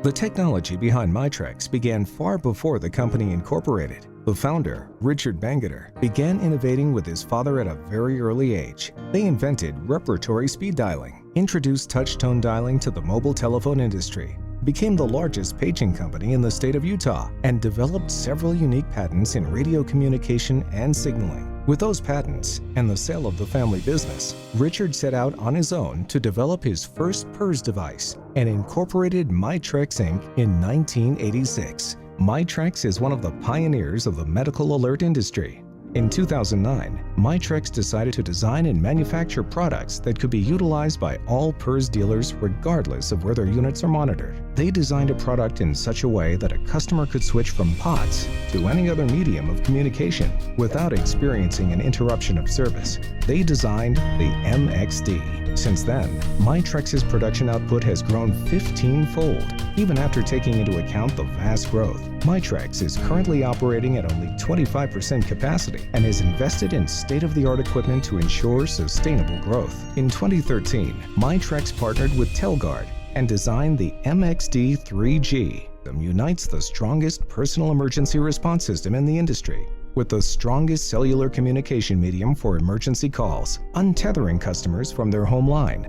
The technology behind Mytrex began far before the company incorporated. The founder, Richard Bangeter, began innovating with his father at a very early age. They invented repertory speed dialing, introduced touch-tone dialing to the mobile telephone industry, became the largest paging company in the state of Utah, and developed several unique patents in radio communication and signaling. With those patents and the sale of the family business, Richard set out on his own to develop his first PERS device and incorporated Mytrex Inc. in 1986. Mytrex is one of the pioneers of the medical alert industry. In 2009, Mytrex decided to design and manufacture products that could be utilized by all PERS dealers regardless of where their units are monitored. They designed a product in such a way that a customer could switch from POTS to any other medium of communication without experiencing an interruption of service. They designed the MXD. Since then, Mytrex's production output has grown 15-fold. Even after taking into account the vast growth, Mytrex is currently operating at only 25% capacity and has invested in state-of-the-art equipment to ensure sustainable growth. In 2013, Mytrex partnered with Telguard and designed the MXD 3G. It unites the strongest personal emergency response system in the industry with the strongest cellular communication medium for emergency calls, untethering customers from their home line.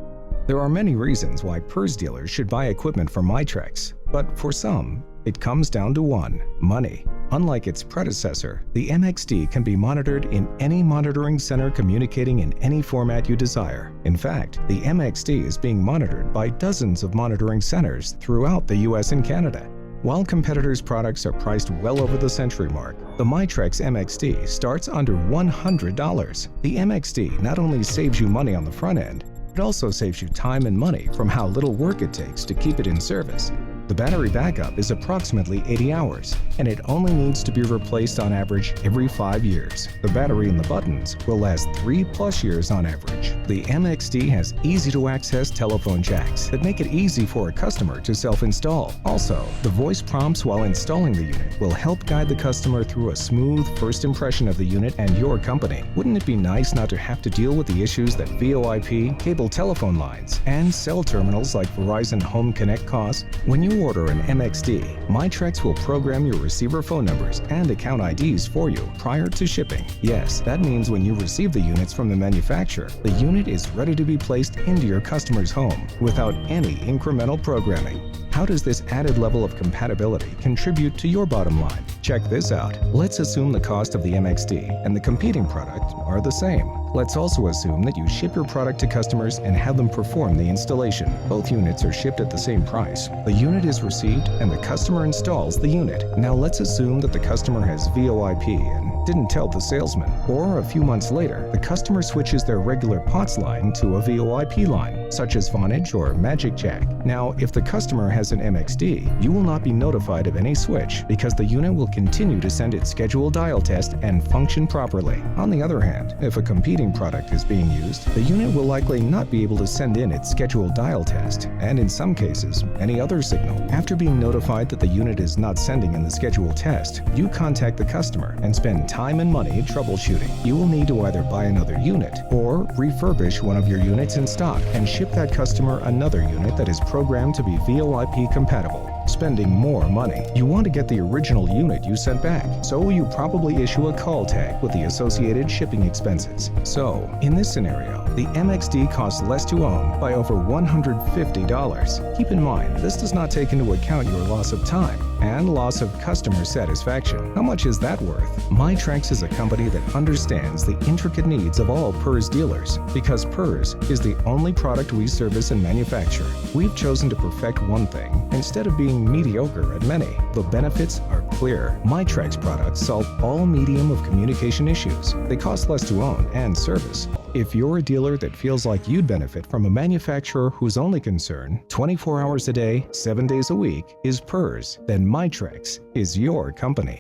There are many reasons why PERS dealers should buy equipment from Mytrex, but for some, it comes down to one: money. Unlike its predecessor, the MXD can be monitored in any monitoring center communicating in any format you desire. In fact, the MXD is being monitored by dozens of monitoring centers throughout the US and Canada. While competitors' products are priced well over the century mark, the Mytrex MXD starts under $100. The MXD not only saves you money on the front end, it also saves you time and money from how little work it takes to keep it in service. The battery backup is approximately 80 hours, and it only needs to be replaced on average every 5 years. The battery and the buttons will last 3+ years on average. The MXD has easy-to-access telephone jacks that make it easy for a customer to self-install. Also, the voice prompts while installing the unit will help guide the customer through a smooth first impression of the unit and your company. Wouldn't it be nice not to have to deal with the issues that VoIP, cable telephone lines, and cell terminals like Verizon Home Connect cause? When you order an MXD, Mytrex will program your receiver phone numbers and account IDs for you prior to shipping. Yes, that means when you receive the units from the manufacturer, the unit is ready to be placed into your customer's home without any incremental programming. How does this added level of compatibility contribute to your bottom line? Check this out. Let's assume the cost of the MXD and the competing product are the same. Let's also assume that you ship your product to customers and have them perform the installation. Both units are shipped at the same price. The unit is received and the customer installs the unit. Now let's assume that the customer has VoIP and didn't tell the salesman. Or a few months later, the customer switches their regular POTS line to a VoIP line, such as Vonage or Magic Jack. Now, if the customer has an MXD, you will not be notified of any switch because the unit will continue to send its scheduled dial test and function properly. On the other hand, if a competing product is being used, the unit will likely not be able to send in its scheduled dial test, and in some cases, any other signal. After being notified that the unit is not sending in the scheduled test, you contact the customer and spend time and money troubleshooting. You will need to either buy another unit or refurbish one of your units in stock and ship that customer another unit that is programmed to be VoIP compatible, spending more money. You want to get the original unit you sent back, so you probably issue a call tag with the associated shipping expenses. So, in this scenario, the MXD costs less to own by over $150. Keep in mind, this does not take into account your loss of time and loss of customer satisfaction. How much is that worth? Mytrex is a company that understands the intricate needs of all PERS dealers because PERS is the only product we service and manufacture. We've chosen to perfect one thing instead of being mediocre at many. The benefits are clear. Mytrex products solve all medium of communication issues. They cost less to own and service. If you're a dealer that feels like you'd benefit from a manufacturer whose only concern, 24 hours a day, 7 days a week, is PERS, then Mytrex is your company.